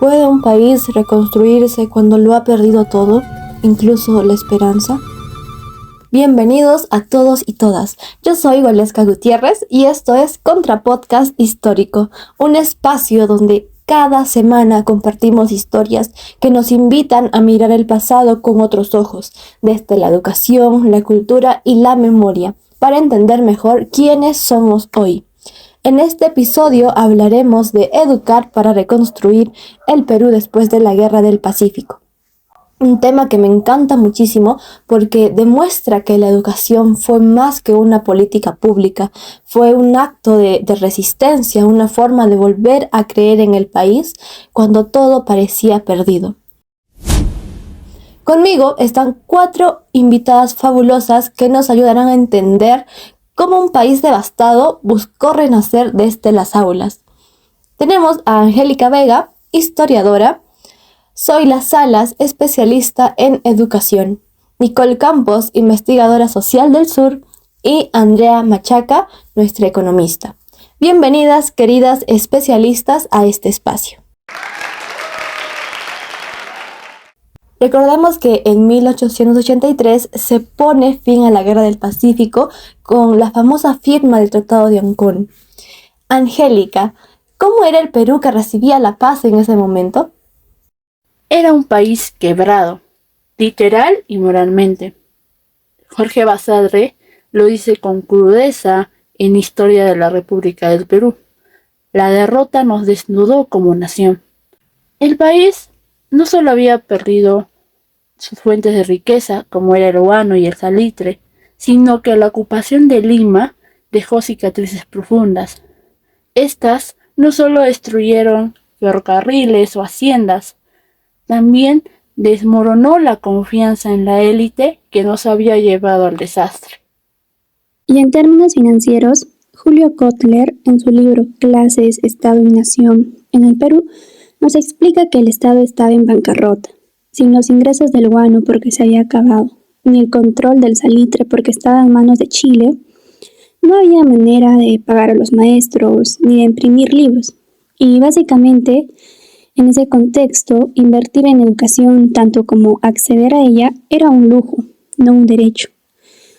¿Puede un país reconstruirse cuando lo ha perdido todo, incluso la esperanza? Bienvenidos a todos y todas. Yo soy Waleska Gutiérrez y esto es Contrapodcast Histórico, un espacio donde cada semana compartimos historias que nos invitan a mirar el pasado con otros ojos, desde la educación, la cultura y la memoria, para entender mejor quiénes somos hoy. En este episodio hablaremos de educar para reconstruir el Perú después de la Guerra del Pacífico. Un tema que me encanta muchísimo porque demuestra que la educación fue más que una política pública, fue un acto de resistencia, una forma de volver a creer en el país cuando todo parecía perdido. Conmigo están 4 invitadas fabulosas que nos ayudarán a entender cómo un país devastado buscó renacer desde las aulas. Tenemos a Angélica Vega, historiadora, Zoila Salas, especialista en educación, Nicole Campos, investigadora social del sur, y Andrea Machaca, nuestra economista. Bienvenidas, queridas especialistas, a este espacio. Recordamos que en 1883 se pone fin a la Guerra del Pacífico con la famosa firma del Tratado de Ancón. Angélica, ¿cómo era el Perú que recibía la paz en ese momento? Era un país quebrado, literal y moralmente. Jorge Basadre lo dice con crudeza en Historia de la República del Perú. La derrota nos desnudó como nación. El país no solo había perdido sus fuentes de riqueza, como era el guano y el salitre, sino que la ocupación de Lima dejó cicatrices profundas. Estas no solo destruyeron ferrocarriles o haciendas, también desmoronó la confianza en la élite que nos había llevado al desastre. Y en términos financieros, Julio Kotler, en su libro Clases, Estado y Nación en el Perú, nos explica que el Estado estaba en bancarrota, sin los ingresos del guano porque se había acabado, ni el control del salitre porque estaba en manos de Chile. No había manera de pagar a los maestros ni de imprimir libros. Y básicamente, en ese contexto, invertir en educación tanto como acceder a ella era un lujo, no un derecho,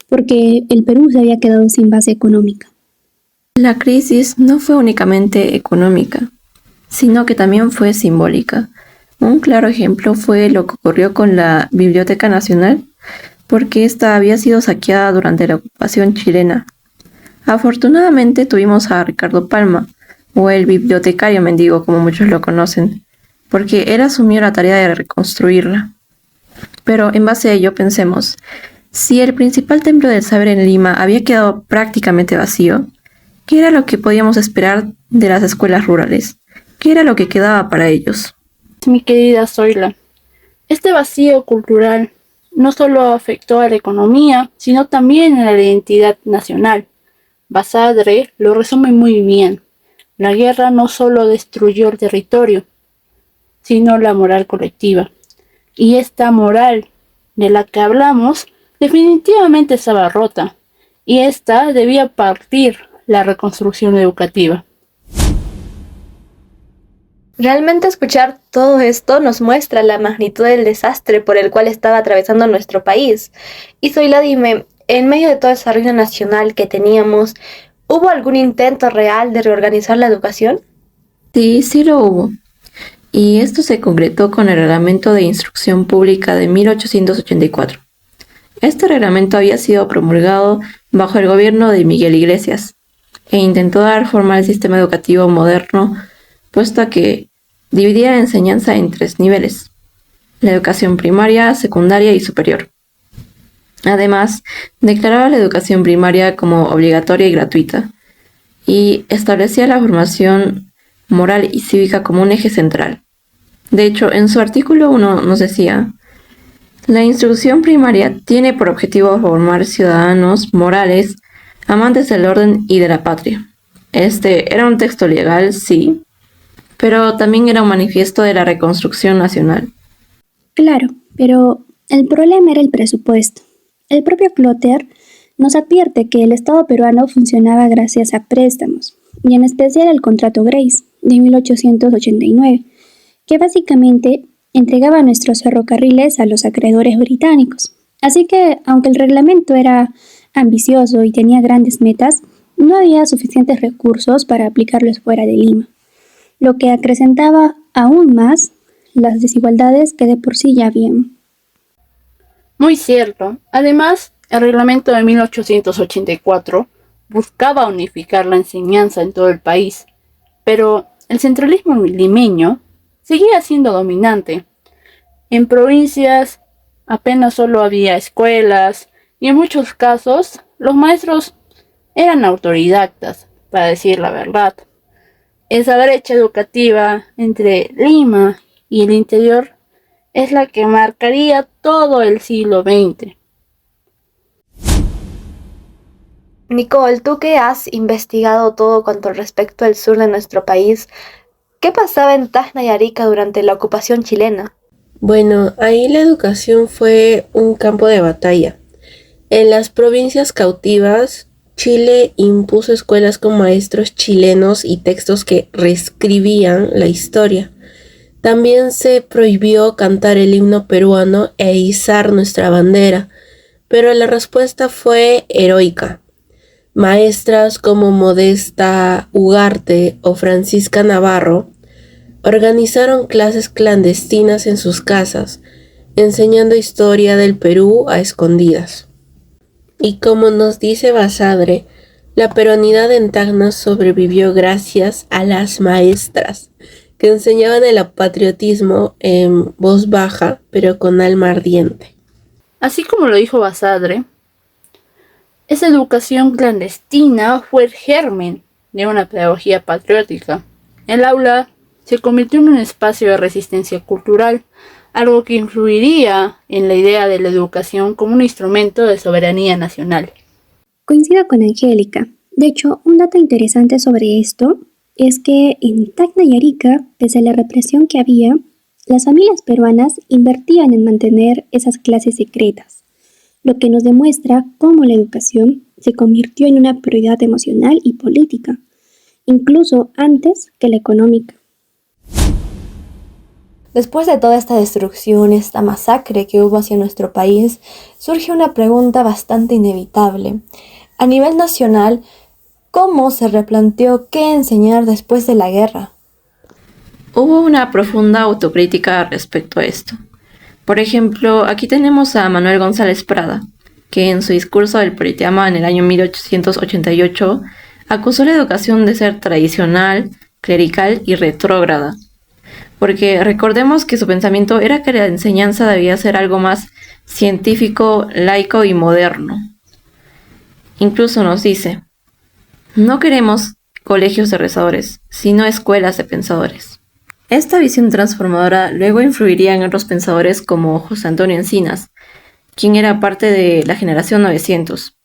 porque el Perú se había quedado sin base económica. La crisis no fue únicamente económica, sino que también fue simbólica. Un claro ejemplo fue lo que ocurrió con la Biblioteca Nacional, porque esta había sido saqueada durante la ocupación chilena. Afortunadamente tuvimos a Ricardo Palma, o el bibliotecario mendigo como muchos lo conocen, porque él asumió la tarea de reconstruirla. Pero en base a ello pensemos, si el principal templo del saber en Lima había quedado prácticamente vacío, ¿qué era lo que podíamos esperar de las escuelas rurales? ¿Qué era lo que quedaba para ellos? Mi querida Zoila, este vacío cultural no solo afectó a la economía, sino también a la identidad nacional. Basadre lo resume muy bien. La guerra no solo destruyó el territorio, sino la moral colectiva. Y esta moral de la que hablamos definitivamente estaba rota, y esta debía partir la reconstrucción educativa. Realmente escuchar todo esto nos muestra la magnitud del desastre por el cual estaba atravesando nuestro país. Y Zoila, dime, en medio de toda esa ruina nacional que teníamos, ¿hubo algún intento real de reorganizar la educación? Sí lo hubo. Y esto se concretó con el Reglamento de Instrucción Pública de 1884. Este reglamento había sido promulgado bajo el gobierno de Miguel Iglesias e intentó dar forma al sistema educativo moderno, puesto a que dividía la enseñanza en 3 niveles: la educación primaria, secundaria y superior. Además, declaraba la educación primaria como obligatoria y gratuita, y establecía la formación moral y cívica como un eje central. De hecho, en su artículo 1 nos decía: la instrucción primaria tiene por objetivo formar ciudadanos morales, amantes del orden y de la patria. Este era un texto legal, sí, pero también era un manifiesto de la reconstrucción nacional. Claro, pero el problema era el presupuesto. El propio Kotler nos advierte que el Estado peruano funcionaba gracias a préstamos, y en especial el contrato Grace de 1889, que básicamente entregaba nuestros ferrocarriles a los acreedores británicos. Así que, aunque el reglamento era ambicioso y tenía grandes metas, no había suficientes recursos para aplicarlos fuera de Lima, lo que acrecentaba aún más las desigualdades que de por sí ya habían. Muy cierto. Además, el reglamento de 1884 buscaba unificar la enseñanza en todo el país, pero el centralismo limeño seguía siendo dominante. En provincias apenas solo había escuelas y en muchos casos los maestros eran autodidactas, para decir la verdad. Esa brecha educativa entre Lima y el interior es la que marcaría todo el siglo XX. Nicole, tú que has investigado todo cuanto respecto al sur de nuestro país, ¿qué pasaba en Tacna y Arica durante la ocupación chilena? Bueno, ahí la educación fue un campo de batalla. En las provincias cautivas, Chile impuso escuelas con maestros chilenos y textos que reescribían la historia. También se prohibió cantar el himno peruano e izar nuestra bandera, pero la respuesta fue heroica. Maestras como Modesta Ugarte o Francisca Navarro organizaron clases clandestinas en sus casas, enseñando historia del Perú a escondidas. Y como nos dice Basadre, la peruanidad en Tacna sobrevivió gracias a las maestras, que enseñaban el patriotismo en voz baja, pero con alma ardiente. Así como lo dijo Basadre, esa educación clandestina fue el germen de una pedagogía patriótica. El aula se convirtió en un espacio de resistencia cultural, algo que influiría en la idea de la educación como un instrumento de soberanía nacional. Coincido con Angélica. De hecho, un dato interesante sobre esto es que en Tacna y Arica, pese a la represión que había, las familias peruanas invertían en mantener esas clases secretas, lo que nos demuestra cómo la educación se convirtió en una prioridad emocional y política, incluso antes que la económica. Después de toda esta destrucción, esta masacre que hubo hacia nuestro país, surge una pregunta bastante inevitable. A nivel nacional, ¿cómo se replanteó qué enseñar después de la guerra? Hubo una profunda autocrítica respecto a esto. Por ejemplo, aquí tenemos a Manuel González Prada, que en su discurso del Politeama en el año 1888 acusó la educación de ser tradicional, clerical y retrógrada. Porque recordemos que su pensamiento era que la enseñanza debía ser algo más científico, laico y moderno. Incluso nos dice, no queremos colegios de rezadores, sino escuelas de pensadores. Esta visión transformadora luego influiría en otros pensadores como José Antonio Encinas, quien era parte de la generación 900.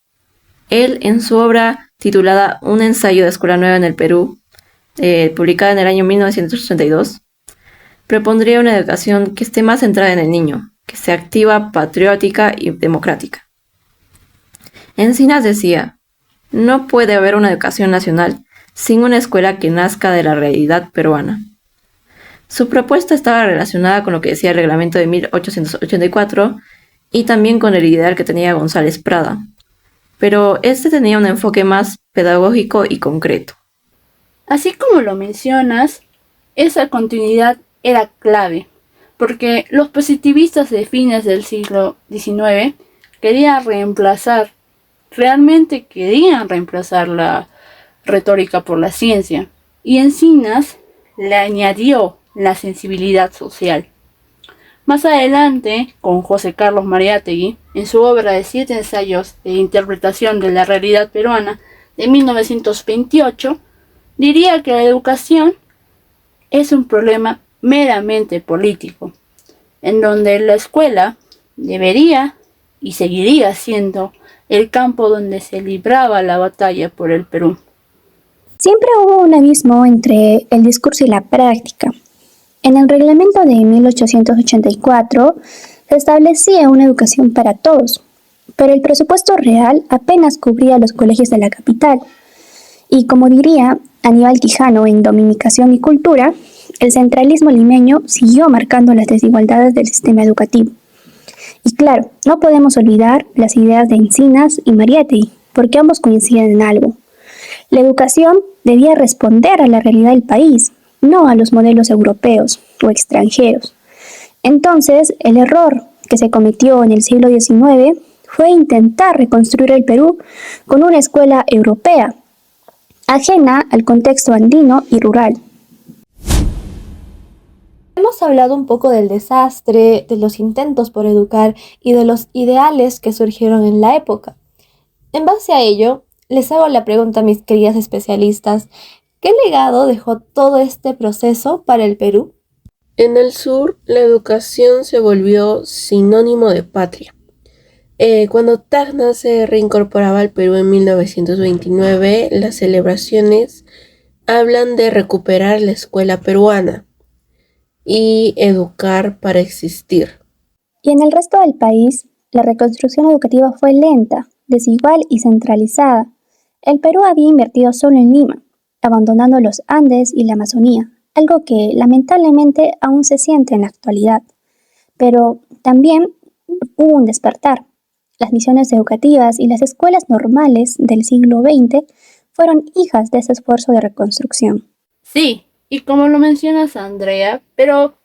Él, en su obra titulada Un ensayo de escuela nueva en el Perú, publicada en el año 1982, propondría una educación que esté más centrada en el niño, que sea activa, patriótica y democrática. Encinas decía, no puede haber una educación nacional sin una escuela que nazca de la realidad peruana. Su propuesta estaba relacionada con lo que decía el reglamento de 1884 y también con el ideal que tenía González Prada, pero este tenía un enfoque más pedagógico y concreto. Así como lo mencionas, esa continuidad era clave, porque los positivistas de fines del siglo XIX realmente querían reemplazar la retórica por la ciencia, y Encinas le añadió la sensibilidad social. Más adelante, con José Carlos Mariátegui, en su obra de 7 ensayos de interpretación de la realidad peruana de 1928, diría que la educación es un problema meramente político, en donde la escuela debería y seguiría siendo el campo donde se libraba la batalla por el Perú. Siempre hubo un abismo entre el discurso y la práctica. En el reglamento de 1884 se establecía una educación para todos, pero el presupuesto real apenas cubría los colegios de la capital. Y como diría Aníbal Quijano en Dominicación y Cultura, el centralismo limeño siguió marcando las desigualdades del sistema educativo. Y claro, no podemos olvidar las ideas de Encinas y Mariátegui, porque ambos coinciden en algo. La educación debía responder a la realidad del país, no a los modelos europeos o extranjeros. Entonces, el error que se cometió en el siglo XIX fue intentar reconstruir el Perú con una escuela europea, ajena al contexto andino y rural. Hemos hablado un poco del desastre, de los intentos por educar y de los ideales que surgieron en la época. En base a ello, les hago la pregunta a mis queridas especialistas: ¿qué legado dejó todo este proceso para el Perú? En el sur, la educación se volvió sinónimo de patria. Cuando Tacna se reincorporaba al Perú en 1929, las celebraciones hablan de recuperar la escuela peruana y educar para existir. Y en el resto del país, la reconstrucción educativa fue lenta, desigual y centralizada. El Perú había invertido solo en Lima, abandonando los Andes y la Amazonía, algo que lamentablemente aún se siente en la actualidad. Pero también hubo un despertar. Las misiones educativas y las escuelas normales del siglo XX fueron hijas de ese esfuerzo de reconstrucción. Sí, y como lo mencionas, Andrea, pero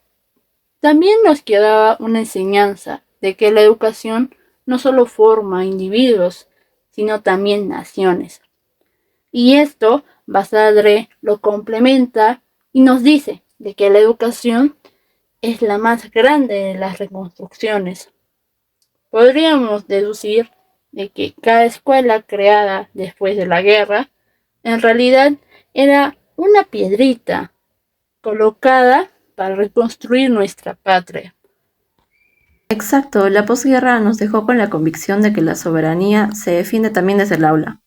también nos quedaba una enseñanza de que la educación no solo forma individuos, sino también naciones. Y esto Basadre lo complementa y nos dice de que la educación es la más grande de las reconstrucciones. Podríamos deducir de que cada escuela creada después de la guerra en realidad era una piedrita colocada para reconstruir nuestra patria. Exacto, la posguerra nos dejó con la convicción de que la soberanía se defiende también desde el aula.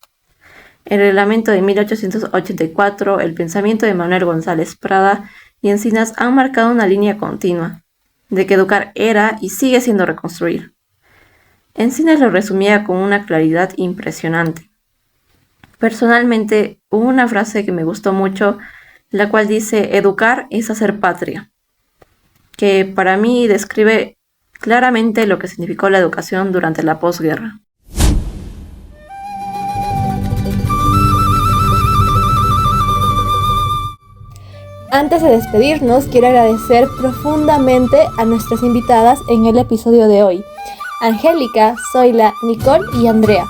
El reglamento de 1884, el pensamiento de Manuel González Prada y Encinas han marcado una línea continua, de que educar era y sigue siendo reconstruir. Encinas lo resumía con una claridad impresionante. Personalmente, hubo una frase que me gustó mucho, la cual dice: educar es hacer patria, que para mí describe claramente lo que significó la educación durante la posguerra. Antes de despedirnos, quiero agradecer profundamente a nuestras invitadas en el episodio de hoy: Angélica, Zoila, Nicole y Andrea,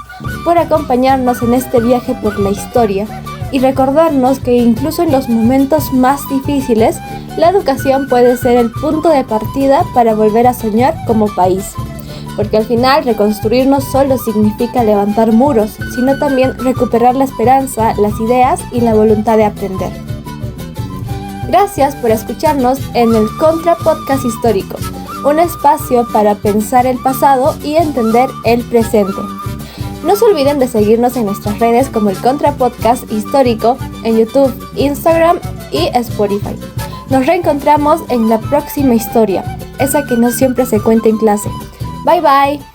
por acompañarnos en este viaje por la historia y recordarnos que incluso en los momentos más difíciles, la educación puede ser el punto de partida para volver a soñar como país. Porque al final reconstruir no solo significa levantar muros, sino también recuperar la esperanza, las ideas y la voluntad de aprender. Gracias por escucharnos en el Contra Podcast Histórico, un espacio para pensar el pasado y entender el presente. No se olviden de seguirnos en nuestras redes como el Contra Podcast Histórico en YouTube, Instagram y Spotify. Nos reencontramos en la próxima historia, esa que no siempre se cuenta en clase. Bye bye.